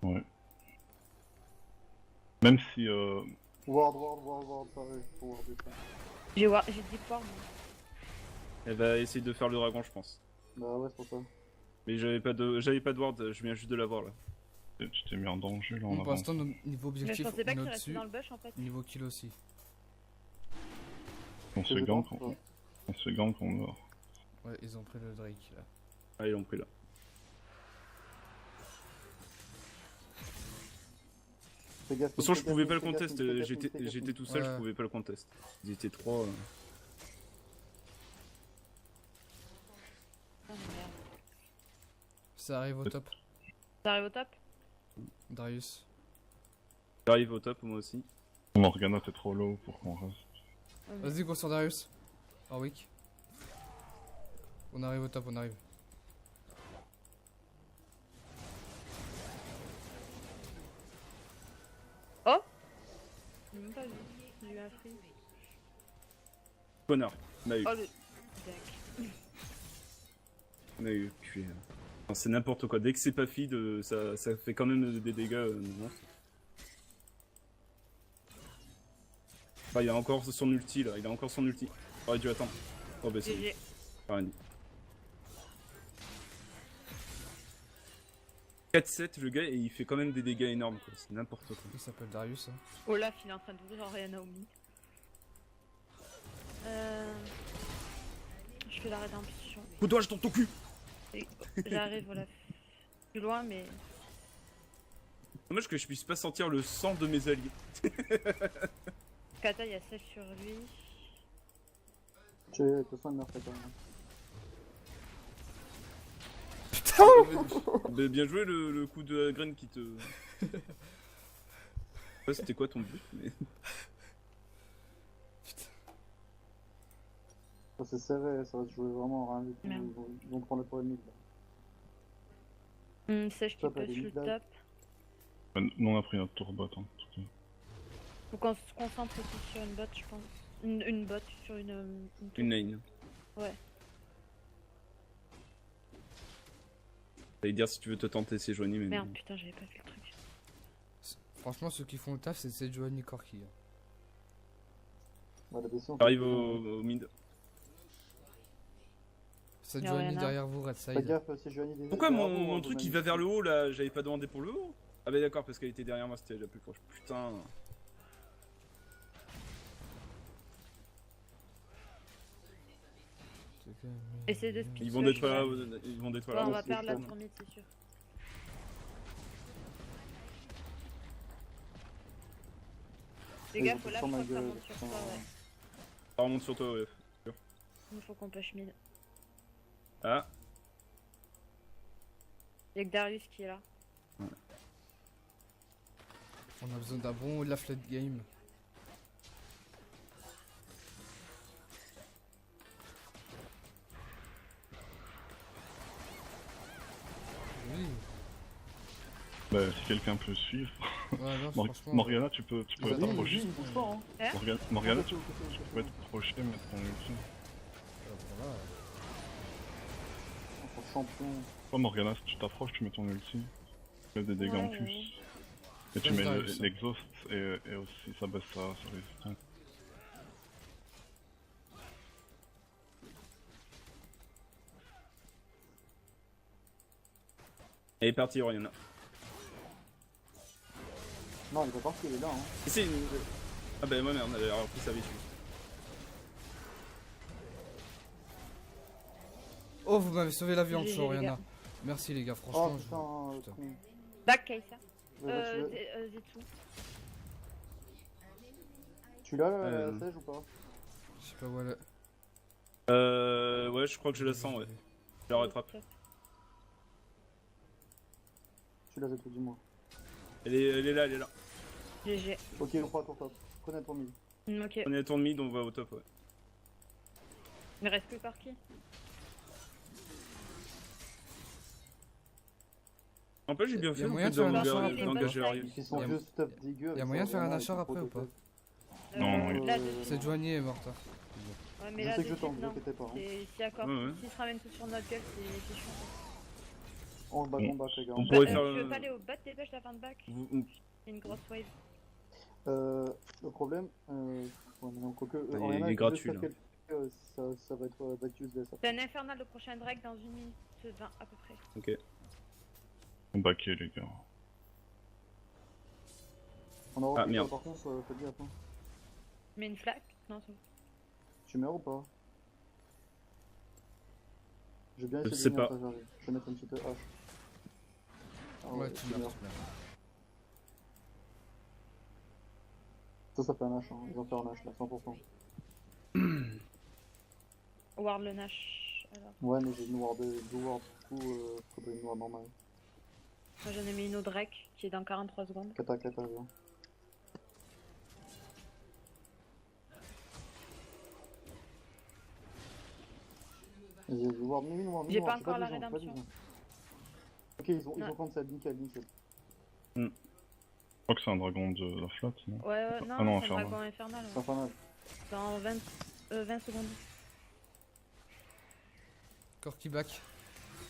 Speaker 5: Ouais. Même si
Speaker 4: Ward, pareil, pour Ward et ça.
Speaker 1: J'ai dit quoi moi.
Speaker 2: Elle va essayer de faire le dragon, je pense.
Speaker 4: Bah ouais, c'est pour ça.
Speaker 2: Mais j'avais pas de ward, je viens juste de l'avoir là.
Speaker 5: tu t'es mis en danger là en
Speaker 3: Bon, pour
Speaker 5: avance.
Speaker 3: l'instant, niveau
Speaker 1: Mais je
Speaker 3: objectif,
Speaker 1: pensais pas
Speaker 3: on est
Speaker 1: qu'il restait
Speaker 3: au-dessus.
Speaker 1: dans le bush en fait.
Speaker 3: Niveau kill aussi.
Speaker 5: On se
Speaker 4: C'est
Speaker 5: gank,
Speaker 4: dedans, ouais.
Speaker 5: on se gank, on meurt.
Speaker 3: Ouais, ils ont pris le Drake là.
Speaker 2: Ah, ils l'ont pris là.
Speaker 4: Fais gaffe,
Speaker 2: De toute façon, je
Speaker 4: fais gaffe,
Speaker 2: pouvais pas le
Speaker 4: fais gaffe,
Speaker 2: contest,
Speaker 4: fais gaffe,
Speaker 2: j'étais
Speaker 4: fais gaffe.
Speaker 2: tout seul,
Speaker 3: Ouais.
Speaker 2: je pouvais pas le contest. Ils étaient trois.
Speaker 1: Ah, merde.
Speaker 3: Ça arrive au top.
Speaker 1: Ça arrive au top.
Speaker 3: Darius.
Speaker 2: J'arrive au top, moi aussi.
Speaker 5: Morgana t'es trop low pour qu'on reste.
Speaker 3: Vas-y, go sur Darius. Warwick. On arrive au top, on arrive.
Speaker 1: Oh, j'ai même pas vu. J'ai eu un free.
Speaker 2: Connard, on a eu.
Speaker 1: Oh le. Dac.
Speaker 2: On a eu. Puis, non, c'est n'importe quoi. Dès que c'est pas feed, ça fait quand même des dégâts. Non. Ah, il a encore son ulti là, il a encore son ulti. Aurait dû attendre. Oh bah c'est
Speaker 1: GG.
Speaker 2: rien dit. 4-7 le gars et il fait quand même des dégâts énormes quoi, c'est n'importe quoi.
Speaker 3: Il s'appelle Darius. Hein.
Speaker 1: Olaf il est en train d'ouvrir Aria Naomi. Je fais la rédemption.
Speaker 2: Coup de doigt, je tombe ton cul.
Speaker 1: Et j'arrive Olaf. Plus loin mais.
Speaker 2: Dommage que je puisse pas sentir le sang de mes alliés.
Speaker 1: Kata il y a 16 sur lui.
Speaker 4: Tu es, de toute façon, elle meurt quand même.
Speaker 2: Bah, bien joué le coup de graine qui te... Ouais, c'était quoi ton but mais...
Speaker 4: Ça c'est serré, ça va se jouer vraiment à rien du tout.
Speaker 1: Merde.
Speaker 4: Ils vont prendre le tour ennemi là.
Speaker 1: Sèche qui
Speaker 4: Top, elle
Speaker 1: push
Speaker 4: est
Speaker 1: le
Speaker 4: mid là.
Speaker 1: top.
Speaker 5: Nous on a pris notre tour bot en tout cas.
Speaker 1: Faut qu'on se concentre aussi sur une bot je pense. Une bot sur une tour.
Speaker 2: Une lane.
Speaker 1: Ouais.
Speaker 2: J'allais dire si tu veux te tenter c'est Joanie mais...
Speaker 1: Merde putain j'avais pas vu le truc.
Speaker 3: Franchement, ceux qui font le taf, c'est Sejuani Corki. Hein.
Speaker 4: Ouais, la BC, on
Speaker 2: J'arrive
Speaker 4: fait-
Speaker 2: au mid.
Speaker 3: Sejuani
Speaker 1: Rien à-
Speaker 3: derrière vous, Red
Speaker 4: Fais
Speaker 3: Side.
Speaker 4: gaffe, c'est Johnny des.
Speaker 2: Pourquoi
Speaker 4: derrière
Speaker 2: mon
Speaker 4: vous,
Speaker 2: truc
Speaker 4: vous
Speaker 2: il va vers le haut là, j'avais pas demandé pour le haut? Ah bah d'accord parce qu'elle était derrière moi c'était la plus proche. Putain.
Speaker 1: Essaye de speed
Speaker 2: Ils vont
Speaker 1: flash,
Speaker 2: détruire
Speaker 1: ouais.
Speaker 2: là, ils vont détruire
Speaker 1: Ouais,
Speaker 2: là.
Speaker 1: on va
Speaker 4: c'est
Speaker 1: perdre la
Speaker 4: fun.
Speaker 1: tour mid c'est sûr. Fais
Speaker 4: Ils
Speaker 1: gaffe
Speaker 4: vont
Speaker 1: Olaf
Speaker 4: sur
Speaker 1: je
Speaker 4: ma
Speaker 1: crois que ça
Speaker 4: gueule,
Speaker 1: monte sur toi
Speaker 4: putain.
Speaker 1: ouais.
Speaker 2: Ça remonte sur toi ouais.
Speaker 1: Il faut qu'on push mid.
Speaker 2: Ah.
Speaker 1: Y'a que Darius qui est là.
Speaker 3: On a besoin d'un bon late game. Oui.
Speaker 5: Bah si quelqu'un peut suivre.
Speaker 3: Ouais, non, franchement.
Speaker 5: Morgana tu peux
Speaker 3: Vas-y,
Speaker 5: être approché.
Speaker 4: Lui, il bouge pas, hein.
Speaker 5: Morgana tu peux être approché mettre ton ulti.
Speaker 3: Voilà.
Speaker 4: Encore champion.
Speaker 5: Toi Morgana si tu t'approches tu mets ton ulti. Tu mets des dégâts en
Speaker 1: Ouais,
Speaker 5: plus.
Speaker 1: ouais.
Speaker 5: Et tu
Speaker 3: Ça,
Speaker 5: mets
Speaker 3: ça arrive, ça.
Speaker 5: l'exhaust et aussi ça baisse sa résistance.
Speaker 2: Elle est partie Oriana.
Speaker 4: Non, il est pas parti, il est là, hein.
Speaker 2: Et c'est une... Ah bah ouais merde, on avait repris sa vécu.
Speaker 3: Oh, vous m'avez sauvé la vie en
Speaker 1: GG,
Speaker 3: dessous,
Speaker 1: les
Speaker 3: Oriana.
Speaker 1: gars.
Speaker 3: Merci les gars,
Speaker 4: Oh
Speaker 3: franchement.
Speaker 4: putain,
Speaker 3: Putain.
Speaker 4: con.
Speaker 1: Back Kaisa.
Speaker 4: Ouais, bah,
Speaker 1: Zetsu.
Speaker 4: tu l'as la
Speaker 2: Euh.
Speaker 4: sèche ou pas?
Speaker 3: Je sais pas où elle est.
Speaker 2: Ouais je crois que je la sens ouais. Je la rattrape.
Speaker 4: Tu l'as, tout dis-moi.
Speaker 2: Elle est là, elle est là.
Speaker 1: GG.
Speaker 4: Ok, on prend ton top. Prenez ton mid.
Speaker 1: Ok.
Speaker 2: On est à tour de mid, on va au top ouais.
Speaker 1: Il reste que Corki.
Speaker 2: En plus, j'ai bien
Speaker 3: Y a
Speaker 2: fait
Speaker 3: moyen de faire un achat
Speaker 1: après,
Speaker 2: d'engager
Speaker 1: pas
Speaker 2: Arius.
Speaker 4: Ils sont
Speaker 3: Y a-
Speaker 4: vieux stuff dégueu.
Speaker 3: y a moyen de faire un achat après ou pas?
Speaker 5: Non,
Speaker 1: Là,
Speaker 3: Cette joignée est morte. Hein.
Speaker 1: Ouais, mais
Speaker 4: Je
Speaker 1: là,
Speaker 4: sais que je
Speaker 1: de
Speaker 4: tente,
Speaker 1: suite,
Speaker 4: vous
Speaker 1: non.
Speaker 4: inquiétez pas. Hein.
Speaker 1: S'il y a encore,
Speaker 2: Ouais, ouais.
Speaker 1: s'ils se ramènent tous sur notre gueule, c'est chiant.
Speaker 4: On se bat combat, les gars.
Speaker 2: On
Speaker 1: Bah,
Speaker 2: pourrait faire.
Speaker 1: tu veux pas aller au bas de dépêche la fin de bac?
Speaker 2: Vous-
Speaker 1: C'est une grosse wave.
Speaker 4: Le problème, ouais, mais non, quoique,
Speaker 2: il
Speaker 4: Oriana,
Speaker 2: est
Speaker 4: avec
Speaker 2: gratuit,
Speaker 4: le stuff
Speaker 2: là.
Speaker 4: qu'elle fait, ça va être useless.
Speaker 1: C'est un infernal le prochain drag dans 1 minute 20 à peu près.
Speaker 2: Ok.
Speaker 5: On baquait, les gars.
Speaker 4: On a
Speaker 2: Ah,
Speaker 4: repris,
Speaker 2: merde.
Speaker 4: par contre, faites gaffe. Hein.
Speaker 1: Mais une flaque? Non, c'est bon.
Speaker 4: Tu meurs ou pas? Je vais bien
Speaker 2: Je
Speaker 4: essayer
Speaker 2: sais
Speaker 4: de venir
Speaker 2: pas.
Speaker 4: te charger. Je vais mettre une petite hache. Ah
Speaker 3: Ouais, tu meurs.
Speaker 4: Ça fait un hache, hein. Ils ont fait un hache là, 100%.
Speaker 1: Ward le Nash. Alors,
Speaker 4: Ouais, mais j'ai une ward de blue ward, du coup, faudrait une ward normale.
Speaker 1: moi j'en ai mis une au Drake qui est dans 43 secondes.
Speaker 4: Kata, viens. Vas-y, ward, mets une ward,
Speaker 1: J'ai pas encore la rédemption.
Speaker 4: Ok, ils ont
Speaker 1: Ouais.
Speaker 4: cancel, nickel.
Speaker 5: Je crois que c'est un dragon de la flotte, non?
Speaker 1: Ouais, non,
Speaker 5: Ah non,
Speaker 1: c'est un
Speaker 5: infernal.
Speaker 1: dragon infernal.
Speaker 4: C'est
Speaker 1: Ouais.
Speaker 4: infernal.
Speaker 1: Dans 20 secondes.
Speaker 3: Corki back.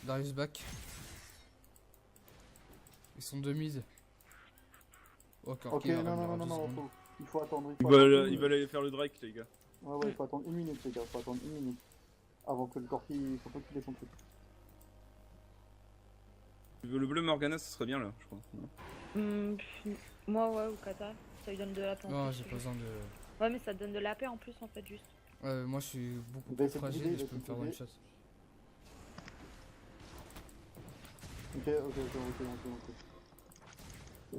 Speaker 3: Darius back. Ils sont 2 mid. Oh, Corki,
Speaker 4: Ok,
Speaker 3: il va
Speaker 4: non,
Speaker 3: revenir en 2
Speaker 4: non,
Speaker 3: secondes.
Speaker 4: il faut attendre.
Speaker 2: Ils veulent aller faire le Drake, les gars.
Speaker 4: Ouais, il faut attendre 1 minute, les gars, faut attendre 1 minute. Avant que le Corki, faut pas qu'il ait son truc.
Speaker 2: Le bleu Morgana, ce serait bien là, je crois. Non.
Speaker 1: Moi, ouais, ou Kata. Ça lui donne de la paix. en
Speaker 3: Non,
Speaker 1: plus,
Speaker 3: j'ai
Speaker 1: je
Speaker 3: pas besoin de.
Speaker 1: Ouais, mais ça te donne de la paix en plus en fait, juste.
Speaker 3: Moi je suis beaucoup
Speaker 4: Il va
Speaker 3: plus
Speaker 4: essayer de
Speaker 3: fragile
Speaker 4: guider,
Speaker 3: et je
Speaker 4: il
Speaker 3: peux
Speaker 4: va
Speaker 3: me faire
Speaker 4: essayer
Speaker 3: one
Speaker 4: de
Speaker 3: shot.
Speaker 4: Ok.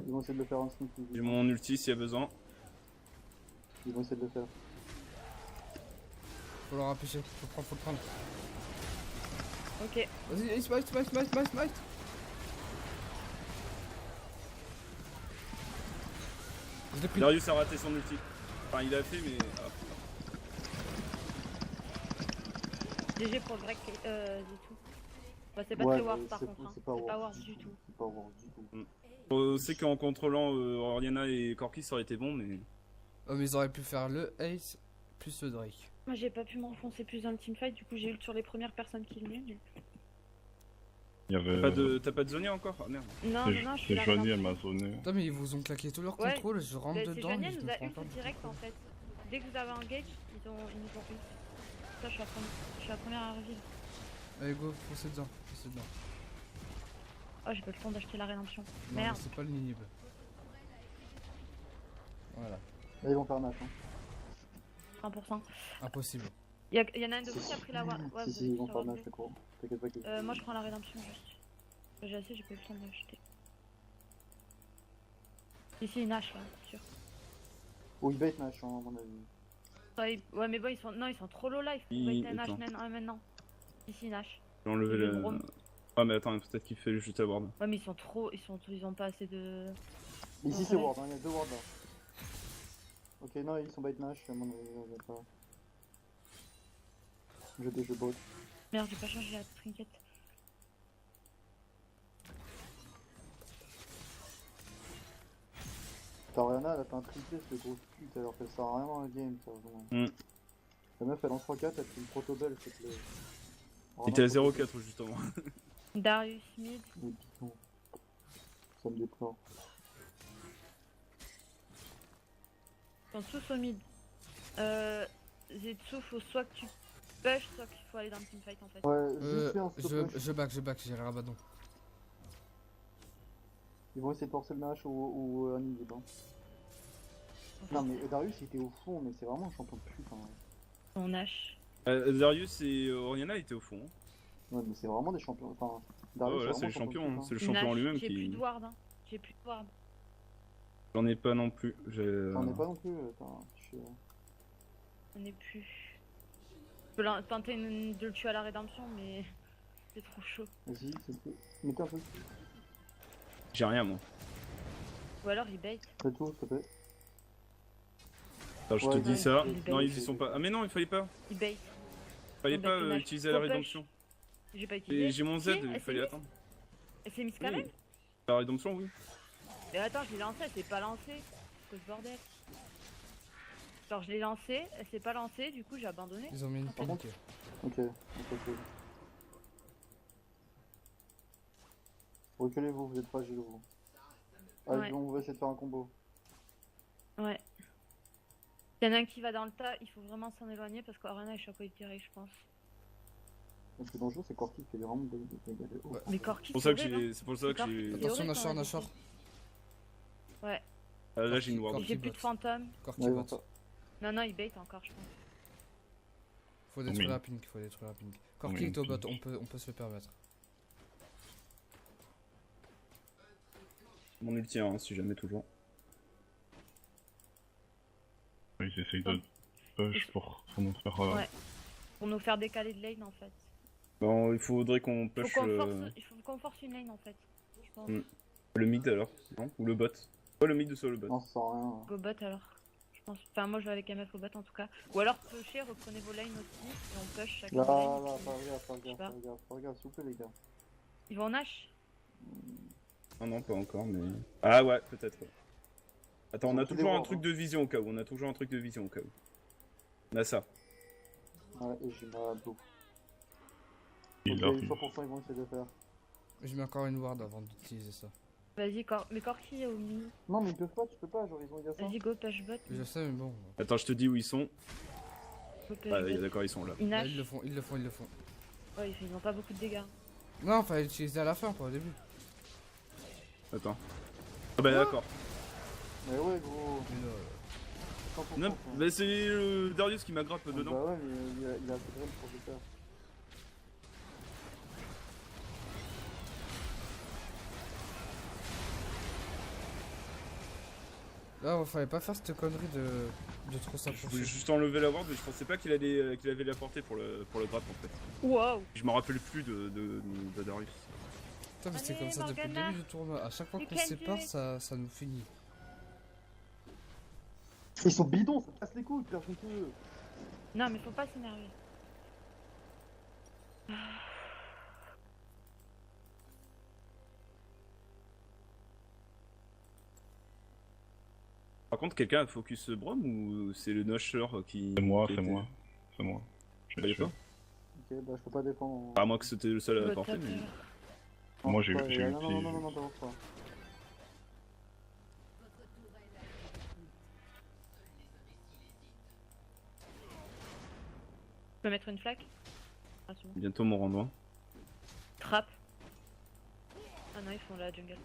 Speaker 4: Ils vont essayer de le faire en sneaky.
Speaker 2: J'ai mon ulti s'il y a besoin.
Speaker 4: Ils vont essayer de le faire.
Speaker 3: Faut le rapprocher, faut le prendre.
Speaker 1: Ok.
Speaker 3: Vas-y, smite. Je l'ai pris.
Speaker 2: Darius a raté son ulti. Enfin, il a fait, mais. Ah.
Speaker 1: GG pour le Drake Zitou. Bah, c'est pas
Speaker 4: Ouais,
Speaker 1: très Ward
Speaker 4: mais
Speaker 1: par
Speaker 4: c'est-
Speaker 1: contre. Hein.
Speaker 4: c'est pas
Speaker 1: C'est pas
Speaker 4: Ward
Speaker 1: Ward
Speaker 4: du
Speaker 1: du
Speaker 4: tout.
Speaker 1: tout.
Speaker 4: C'est pas Ward du tout.
Speaker 2: On sait qu'en contrôlant Oriana et Corki, ça aurait été bon, mais.
Speaker 3: Oh, mais ils auraient pu faire le Ace plus le Drake.
Speaker 1: Moi j'ai pas pu m'enfoncer plus dans le teamfight, du coup j'ai ult sur les premières personnes qui venaient. Mais...
Speaker 5: Il y avait.
Speaker 2: T'as pas de Zonia encore? Ah merde.
Speaker 1: Non, je suis
Speaker 5: C'est
Speaker 1: là.
Speaker 5: Joanie, elle m'a zoné.
Speaker 3: Putain, mais ils vous ont claqué tout leur
Speaker 1: Ouais.
Speaker 3: contrôle, je rentre
Speaker 1: C'est
Speaker 3: dedans,
Speaker 1: Jania,
Speaker 3: mais je
Speaker 1: nous
Speaker 3: me
Speaker 1: a
Speaker 3: prends
Speaker 1: ult
Speaker 3: pas.
Speaker 1: direct en fait. Dès que vous avez engage, ils ont ult. Ça, je suis la première à revivre.
Speaker 3: Allez, go, foncez dedans.
Speaker 1: Oh, j'ai pas le temps d'acheter la rédemption.
Speaker 3: Non,
Speaker 1: Merde.
Speaker 3: mais c'est pas le nib. Voilà,
Speaker 4: Là, ils vont faire un hache. Hein.
Speaker 1: 100%.
Speaker 3: impossible.
Speaker 1: Il y en a un de vous qui a pris la Ward. Ouais,
Speaker 4: Si,
Speaker 1: vous
Speaker 4: si,
Speaker 1: avez
Speaker 4: ils vont
Speaker 1: pu
Speaker 4: faire un
Speaker 1: savoir
Speaker 4: hache, je crois. T'inquiète pas qu'ils.
Speaker 1: Moi je prends la rédemption juste. J'ai assez, j'ai pas eu le temps d'acheter. Ici une hache là, c'est sûr.
Speaker 4: Ou ils bait Nash, hein, à mon avis.
Speaker 1: Ouais, mais bon, ils sont trop low life. On va être un hache maintenant. Ici une hache.
Speaker 2: J'ai enlevé
Speaker 1: Le
Speaker 2: le.
Speaker 1: drone.
Speaker 2: Ah, mais attends, peut-être qu'il fait juste à ward.
Speaker 1: Ouais, mais ils ont pas assez de.
Speaker 4: Ici, c'est
Speaker 1: Ouais.
Speaker 4: Ward, hein, il y a 2 Wards là. Ok, non, ils sont bait Nash, à mon avis, on va pas. Je bot.
Speaker 1: Merde, j'ai pas changé la trinket.
Speaker 4: T'as Oriana, elle a fait un triplé, cette grosse pute, alors qu'elle sert à rien dans le game, ça, vraiment.
Speaker 2: Mm.
Speaker 4: La meuf, elle lance 3-4, elle fait une proto-belle, c'est que.
Speaker 2: Il était à 0,4 justement.
Speaker 1: Darius mid.
Speaker 4: Oui, non. Ça me déplore.
Speaker 1: Ils sont tous au mid. Zetsu, faut soit que tu push, soit qu'il faut aller dans le teamfight en fait.
Speaker 4: Ouais, juste faire un stop push.
Speaker 3: Je back, j'ai rabadon.
Speaker 4: Ils vont essayer de forcer le Nash ou un inhib. Hein. Non, mais Darius, il était au fond, mais c'est vraiment un champion de pute. Hein.
Speaker 1: On hache.
Speaker 2: Darius et Oriana étaient au fond.
Speaker 4: Ouais, mais c'est vraiment des champions. Enfin,
Speaker 2: Ouais,
Speaker 4: Darius,
Speaker 2: voilà, c'est le
Speaker 4: vraiment
Speaker 2: champion, hein.
Speaker 4: de
Speaker 2: C'est le
Speaker 1: Une
Speaker 2: champion en
Speaker 1: hache,
Speaker 2: lui-même
Speaker 1: J'ai plus
Speaker 2: qui.
Speaker 1: de ward, hein. J'ai plus de ward.
Speaker 2: J'en ai pas non plus.
Speaker 4: J'en ai pas non plus. Attends, je suis.
Speaker 1: On est plus. Je peux tenter de le tuer à la rédemption, mais c'est trop chaud.
Speaker 4: Vas-y, c'est tout. Mettez un peu.
Speaker 2: J'ai rien moi.
Speaker 1: Ou alors il bait.
Speaker 4: Fais tout, s'il te plaît.
Speaker 2: Attends, je
Speaker 4: Ouais,
Speaker 2: te dis
Speaker 1: non,
Speaker 2: ça.
Speaker 1: il
Speaker 2: Non,
Speaker 1: bait.
Speaker 2: ils y sont pas. Ah, mais non, il fallait pas.
Speaker 1: Il bait.
Speaker 2: Fallait
Speaker 1: On
Speaker 2: pas
Speaker 1: bait le match.
Speaker 2: utiliser la
Speaker 1: Faut push.
Speaker 2: rédemption.
Speaker 1: J'ai pas
Speaker 2: Et
Speaker 1: utilisé.
Speaker 2: j'ai mon Z,
Speaker 1: Si,
Speaker 2: il
Speaker 1: elle
Speaker 2: fallait
Speaker 1: s'est
Speaker 2: attendre.
Speaker 1: Elle s'est mise quand
Speaker 2: Oui.
Speaker 1: même.
Speaker 2: La rédemption, oui.
Speaker 1: Mais attends, je l'ai lancée, elle s'est pas lancée. Que ce bordel. Genre, je l'ai lancée, elle s'est pas lancée, du coup j'ai abandonné.
Speaker 3: Ils ont mis une
Speaker 4: Par
Speaker 3: pink.
Speaker 4: Ok, reculez-vous, vous êtes fragile vous. Allez,
Speaker 1: Ouais.
Speaker 4: on va essayer de faire un combo.
Speaker 1: Ouais. Il y en a un qui va dans le tas, il faut vraiment s'en éloigner parce qu'Arena est chapeau tiré, je pense.
Speaker 4: Le plus dangereux, c'est Corki qui fait vraiment des dégâts de ouf.
Speaker 3: Ouais.
Speaker 1: Mais Corki,
Speaker 2: C'est pour ça que
Speaker 1: horrible, hein.
Speaker 2: j'ai. C'est pour ça que j'ai.
Speaker 1: C'est
Speaker 3: Attention,
Speaker 1: horrible,
Speaker 3: Nashor,
Speaker 1: quand
Speaker 3: Nashor.
Speaker 1: Ouais.
Speaker 2: Ah, là, j'ai une ward.
Speaker 3: Corki
Speaker 1: J'ai plus
Speaker 3: bot.
Speaker 1: de fantômes.
Speaker 3: Corki
Speaker 4: Ouais,
Speaker 3: bot.
Speaker 4: enfin,
Speaker 1: Non, il bait encore, je pense.
Speaker 3: Faut détruire
Speaker 5: Oui.
Speaker 3: la pink, faut détruire la pink. Corki
Speaker 5: Oui,
Speaker 3: est au bot,
Speaker 5: pink.
Speaker 3: on peut se le permettre.
Speaker 2: Mon ulti, hein, si jamais toujours.
Speaker 5: Ils essayent de push pour nous faire.
Speaker 1: Ouais. Pour nous faire décaler de lane en fait.
Speaker 2: Bon, il faudrait qu'on
Speaker 1: Faut
Speaker 2: push
Speaker 1: qu'on force... Il faut qu'on force une lane en fait. Je pense.
Speaker 2: le mid alors, non? Ou le bot. Soit le mid ou soit le bot.
Speaker 4: non, ça sert à rien.
Speaker 1: Go bot alors. Je pense. Enfin, moi je vais avec MF au bot en tout cas. Ou alors pusher, reprenez vos lanes aussi et on push chacun
Speaker 4: Là,
Speaker 1: de lane.
Speaker 4: là, pas regarde,
Speaker 1: Je sais pas.
Speaker 4: s'il vous plaît les gars.
Speaker 1: Ils vont en Nash.
Speaker 2: Ah non, pas encore, mais. Ah ouais, peut-être. Ouais. Attends, on a
Speaker 4: Faut tous les
Speaker 2: toujours un
Speaker 4: voir,
Speaker 2: truc
Speaker 4: hein.
Speaker 2: de vision au cas où. On a toujours un truc de vision au cas où. On a ça.
Speaker 4: Ouais, et j'ai ma bouffe.
Speaker 5: Il
Speaker 4: Ok,
Speaker 5: a-
Speaker 4: 100% ils vont essayer de faire.
Speaker 3: Je mets encore une ward avant d'utiliser ça.
Speaker 1: Vas-y, mais Corki est au milieu.
Speaker 4: Non, mais ils peuvent pas, tu peux pas, genre ils ont il y a ça.
Speaker 1: Vas-y, go push bot.
Speaker 3: Je sais, mais bon.
Speaker 2: Attends, je te dis où ils sont.
Speaker 1: Go push
Speaker 2: Ah,
Speaker 1: bot.
Speaker 2: d'accord, ils sont là.
Speaker 1: Ils
Speaker 3: Là,
Speaker 1: Nash.
Speaker 3: ils le font, ils le font, ils le font.
Speaker 1: Ouais, ils ont pas beaucoup de dégâts.
Speaker 3: Non, fallait l'utiliser à la fin, pas au début.
Speaker 2: Attends. Ah bah d'accord.
Speaker 4: Mais ouais, gros.
Speaker 3: Mais là,
Speaker 4: 100%.
Speaker 2: Non,
Speaker 4: quoi.
Speaker 2: bah c'est Darius qui m'aggrappe dedans.
Speaker 4: Bah ouais, mais il a assez de range pour le faire.
Speaker 3: là, fallait pas faire cette connerie de trop
Speaker 2: Je
Speaker 3: s'approcher.
Speaker 2: voulais juste enlever la ward, mais je pensais pas qu'il allait, qu'il avait la portée pour le grappe en fait.
Speaker 1: Wow.
Speaker 2: Je me rappelle plus de Darius.
Speaker 3: Putain, mais c'est
Speaker 1: Allez,
Speaker 3: comme ça depuis le
Speaker 1: Morgana.
Speaker 3: début du tournoi. À chaque fois
Speaker 1: You
Speaker 3: qu'on
Speaker 1: can
Speaker 3: se
Speaker 1: do
Speaker 3: sépare,
Speaker 1: it.
Speaker 3: ça nous finit.
Speaker 4: Ils sont bidons, ça casse les couilles, personne que.
Speaker 1: Non, mais faut pas s'énerver.
Speaker 2: Par contre, quelqu'un a focus Brom ou c'est le Nosher qui.
Speaker 5: C'est moi,
Speaker 2: qui
Speaker 5: c'est
Speaker 2: était-
Speaker 5: moi. C'est moi. Je
Speaker 2: Vous
Speaker 5: l'ai
Speaker 2: voyez pas?
Speaker 5: tué.
Speaker 4: Ok, bah je peux pas défendre.
Speaker 2: À moins que c'était le seul à la
Speaker 1: Go
Speaker 2: porter,
Speaker 1: top,
Speaker 2: mais.
Speaker 4: Non,
Speaker 5: Moi,
Speaker 4: je
Speaker 5: j'ai
Speaker 4: peux pas,
Speaker 5: j'ai
Speaker 4: non,
Speaker 5: utilisé.
Speaker 4: non, t'avance pas.
Speaker 1: Je peux mettre une flaque. Ah, c'est bon.
Speaker 2: Bientôt mon rendement.
Speaker 1: Trap. Ah non, ils font la jungle.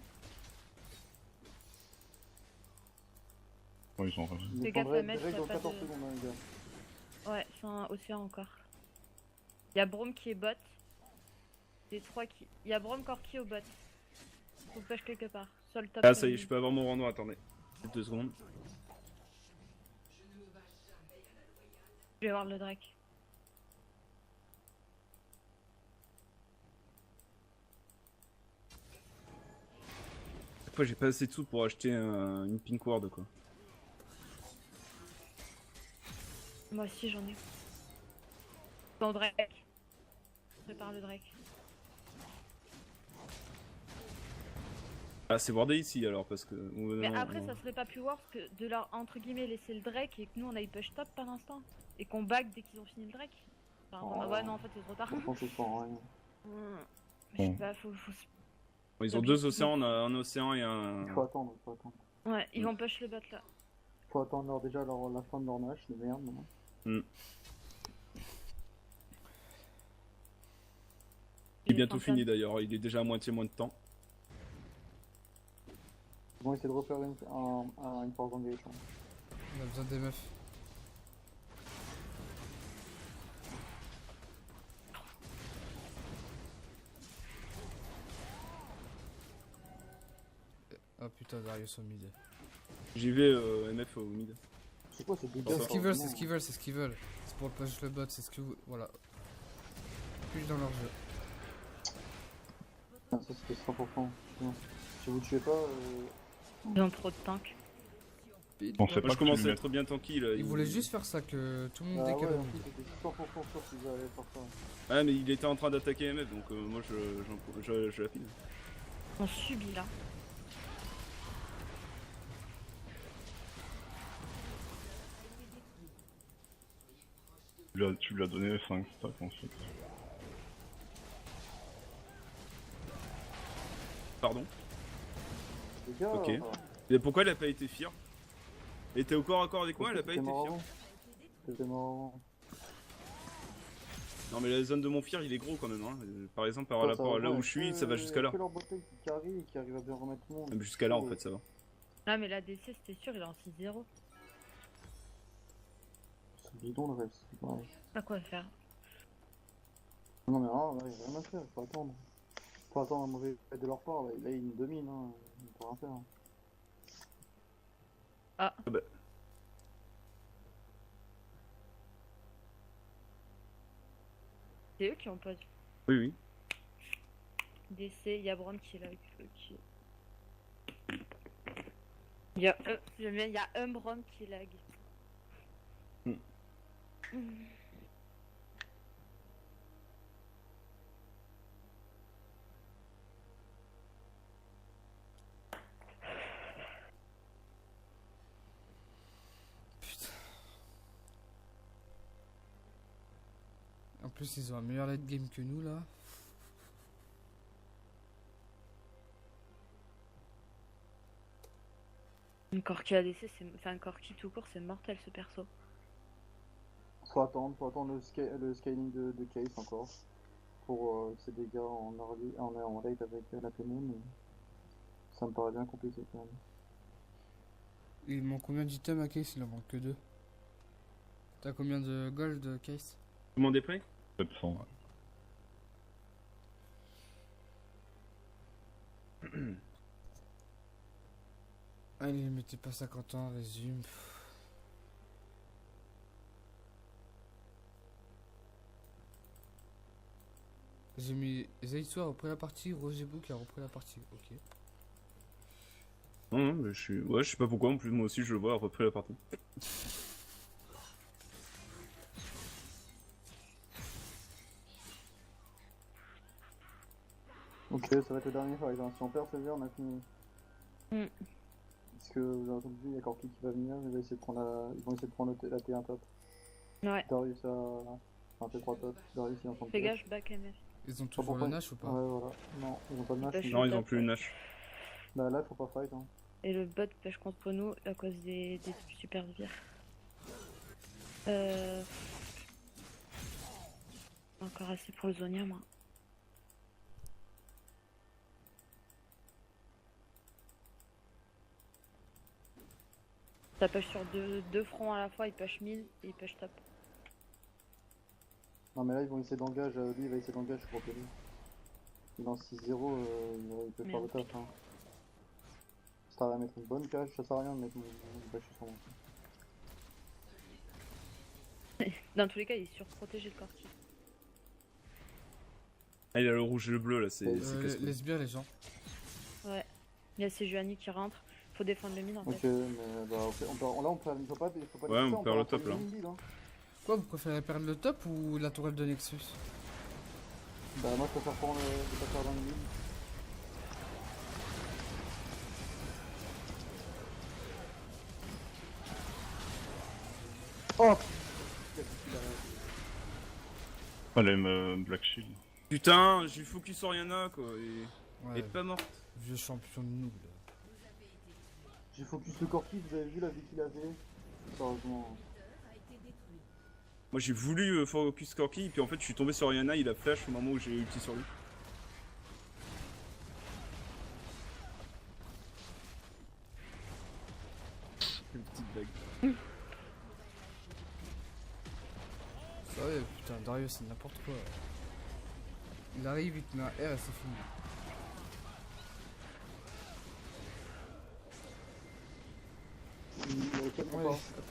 Speaker 5: Ouais, ils sont revenus.
Speaker 4: Ils
Speaker 1: Fais gaffe
Speaker 4: défendraient
Speaker 1: à mettre,
Speaker 4: direct
Speaker 1: y a
Speaker 4: dans
Speaker 1: pas
Speaker 4: 14
Speaker 1: de-
Speaker 4: secondes, hein, les gars.
Speaker 1: Ouais, c'est un océan encore. Il y a Braum qui est bot. Les trois qui. Il y a Braum Corki au bot. Faut push quelque part. Sur le top.
Speaker 2: Ah, ça y est, je peux avoir mon rendement, attendez. 2 secondes.
Speaker 1: Je vais voir le Drake.
Speaker 2: Chaque fois, j'ai pas assez de sous pour acheter une pink ward quoi.
Speaker 1: Moi aussi j'en ai. Bon Drake. Prépare le Drake.
Speaker 2: Ah, c'est wardé ici alors parce que.
Speaker 1: Mais après ça serait pas plus worse que de leur entre guillemets laisser le Drake et que nous on aille push top par l'instant. Et qu'on back dès qu'ils ont fini le Drake. Enfin,
Speaker 4: Oh.
Speaker 1: ouais non en fait c'est trop tard.
Speaker 4: Franchement, c'est fort, rien.
Speaker 1: Mais je sais pas, faut...
Speaker 2: Ils ont 2 océans, on a un océan et un.
Speaker 4: Il faut attendre, il faut attendre.
Speaker 1: Ouais, ils vont push le bot là.
Speaker 4: Faut attendre déjà la fin de leur match, de merde. Non.
Speaker 2: Il est bientôt fini d'ailleurs, il est déjà à moitié moins de temps.
Speaker 4: Ils vont essayer de refaire une force engage. Hein.
Speaker 3: On a besoin des meufs. Ah putain, Darius au mid.
Speaker 2: J'y vais MF au mid.
Speaker 4: C'est quoi ces dégâts
Speaker 2: C'est
Speaker 3: C'est ce qu'ils veulent, c'est
Speaker 4: vraiment
Speaker 3: ce qu'ils veulent, c'est ce qu'ils veulent. C'est pour le push le bot, c'est ce que vous. Voilà. Plus dans leur jeu.
Speaker 4: Ah, ça c'était 100%. Non. Si vous tuez pas,
Speaker 1: Ils ont trop de tanks.
Speaker 5: On sait
Speaker 2: Moi
Speaker 5: pas
Speaker 2: je
Speaker 5: que
Speaker 2: commence
Speaker 5: tu
Speaker 2: à
Speaker 5: le
Speaker 2: être bien tanky là.
Speaker 3: Ils voulaient juste faire ça, que tout le monde
Speaker 4: ah ouais,
Speaker 3: décale au
Speaker 4: en
Speaker 3: mid.
Speaker 4: plus c'était 100% sûr qu'ils allaient faire ça.
Speaker 2: Ah, mais il était en train d'attaquer MF donc moi je la file.
Speaker 1: On subit là.
Speaker 5: Tu lui as donné 5 stacks en fait.
Speaker 2: Pardon.
Speaker 4: Les gars,
Speaker 2: Ok. Et pourquoi elle a pas été fière? Elle était au corps à corps avec moi, elle a pas
Speaker 4: t'étais
Speaker 2: été
Speaker 4: mort
Speaker 2: fière.
Speaker 4: avant. T'étais mort avant.
Speaker 2: Non mais la zone de mon fear il est gros quand même hein. Par exemple par
Speaker 4: Ça
Speaker 2: rapport à
Speaker 4: va
Speaker 2: là
Speaker 4: pas,
Speaker 2: où je suis, ça va jusqu'à
Speaker 4: y a
Speaker 2: là.
Speaker 4: que leur bataille qui carry et qui arrive à bien remettre tout le monde.
Speaker 2: Même jusqu'à là en fait ça va.
Speaker 1: Ah, mais la DC, c'était sûr, il est en 6-0.
Speaker 4: C'est bidon le reste, c'est pareil.
Speaker 1: Pas quoi faire.
Speaker 4: Non mais là, il y a rien à faire, faut attendre. Faut attendre un mauvais fait de leur part, là ils nous dominent, hein. On peut rien faire. Hein.
Speaker 1: Ah.
Speaker 2: Ah bah.
Speaker 1: C'est eux qui ont pas
Speaker 2: Oui oui.
Speaker 1: DC, il y a Brom qui est là. Il y a, j'aime bien, il y a un Brom qui lag.
Speaker 2: Hmm.
Speaker 3: Putain. En plus, ils ont un meilleur late game que nous là.
Speaker 1: Un Corki ADC, c'est un Corki tout court, c'est mortel ce perso.
Speaker 4: Faut attendre le scaling de Case encore. Pour ses dégâts en early, en late avec la P-Moon. Ça me paraît bien compliqué quand même.
Speaker 3: Il manque combien d'items à Case? Il en manque que 2. T'as combien de gold, Case?
Speaker 2: Tout le monde est prêt?
Speaker 5: 700.
Speaker 3: Allez, mettez pas 50 ans, résume. J'ai mis Zaitsu a repris la partie, Roger Book a repris la partie, ok.
Speaker 2: Non, non, mais je suis. Ouais, je sais pas pourquoi, en plus, moi aussi je le vois, à peu près la partie.
Speaker 4: Ok, ça va être le dernier fight. Hein. Si on perd ce jeu, on a fini.
Speaker 1: Mm.
Speaker 4: Parce que vous avez entendu, il y a Corki qui va venir, ils vont essayer de prendre la T1 top.
Speaker 1: Ouais.
Speaker 4: Darius a. Enfin, T3 top. Darius il est en train de
Speaker 1: Fais gaffe, back MF.
Speaker 3: Ils ont toujours le Nash ou pas?
Speaker 4: Ouais, voilà. Non, ils ont pas de Nash.
Speaker 1: Bah,
Speaker 4: mais-
Speaker 2: Non, ils ont plus une Nash.
Speaker 4: Bah là, faut pas fight. Hein.
Speaker 1: Et le bot pêche contre nous à cause des super sbires. Encore assez pour le Zonia, moi. Ça push sur deux fronts à la fois, il push 1000 et il push top.
Speaker 4: Non, mais là, ils vont essayer d'engage. Lui, il va essayer d'engage pour lui. Il est en 6-0, il peut faire le
Speaker 1: Merde.
Speaker 4: top. Hein. Ça sert à rien de mettre une bonne cage, ça sert à rien de mettre une cage sur son.
Speaker 1: Dans tous les cas, il est surprotégé le Corki.
Speaker 2: Ah, il a le rouge et le bleu là, c'est casse-couille.
Speaker 3: Les sbires, les gens.
Speaker 1: Ouais. Il y a Sejuani qui rentre. Faut défendre le mid en
Speaker 4: Ok,
Speaker 1: fait.
Speaker 4: mais bah, là, il faut pas
Speaker 2: Ouais,
Speaker 4: laisser
Speaker 2: on
Speaker 4: ça,
Speaker 2: perd le
Speaker 4: peut
Speaker 2: top, là.
Speaker 4: prendre une lead, hein.
Speaker 3: Quoi, vous préférez perdre le top ou la tourelle de Nexus?
Speaker 4: Bah, moi, je préfère prendre le passeur dans le lead. Oh!
Speaker 5: Elle aime Black Shield.
Speaker 2: Putain, j'ai focus sur Oriana quoi, et... elle
Speaker 3: Ouais,
Speaker 2: est pas morte.
Speaker 3: vieux champion de noob là.
Speaker 4: J'ai focus le Corki, vous avez vu la vie qu'il avait? Sérieusement.
Speaker 2: Moi j'ai voulu focus Corki, et puis en fait je suis tombé sur Oriana, il a flash au moment où j'ai ulti sur lui. Une petite blague.
Speaker 3: Ça ouais, putain, Darius c'est n'importe quoi. Il arrive, il te met un R et c'est fini.
Speaker 4: Il avait tellement
Speaker 3: Ouais.
Speaker 4: pas.